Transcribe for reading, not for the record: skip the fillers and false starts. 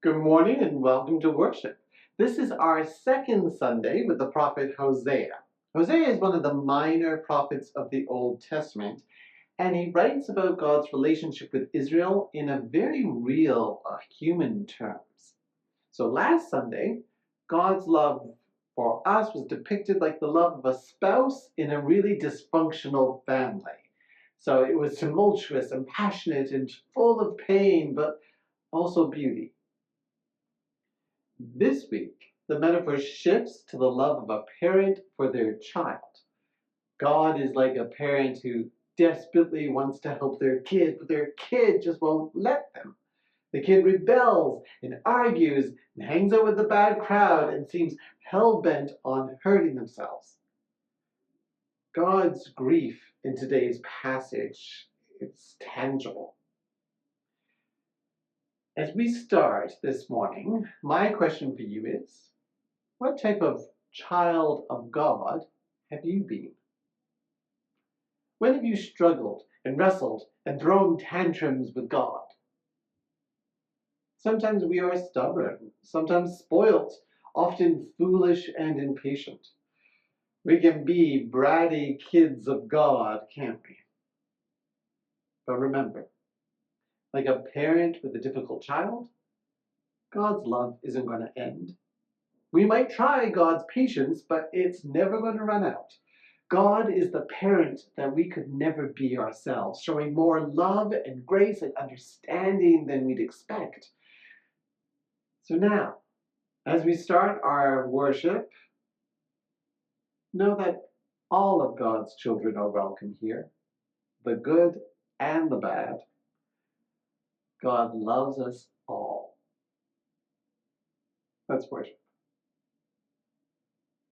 Good morning and welcome to worship. This is our second Sunday with the prophet Hosea. Hosea is one of the minor prophets of the Old Testament, and he writes about God's relationship with Israel in a very real, human terms. So last Sunday, God's love for us was depicted like the love of a spouse in a really dysfunctional family. So it was tumultuous and passionate and full of pain, but also beauty. This week, the metaphor shifts to the love of a parent for their child. God is like a parent who desperately wants to help their kid, but their kid just won't let them. The kid rebels and argues and hangs out with the bad crowd and seems hell-bent on hurting themselves. God's grief in today's passage is tangible. As we start this morning, my question for you is, what type of child of God have you been? When have you struggled and wrestled and thrown tantrums with God? Sometimes we are stubborn, sometimes spoilt, often foolish and impatient. We can be bratty kids of God, can't we? But remember, like a parent with a difficult child, God's love isn't going to end. We might try God's patience, but it's never going to run out. God is the parent that we could never be ourselves, showing more love and grace and understanding than we'd expect. So now, as we start our worship, know that all of God's children are welcome here, the good and the bad. God loves us all. Let's worship.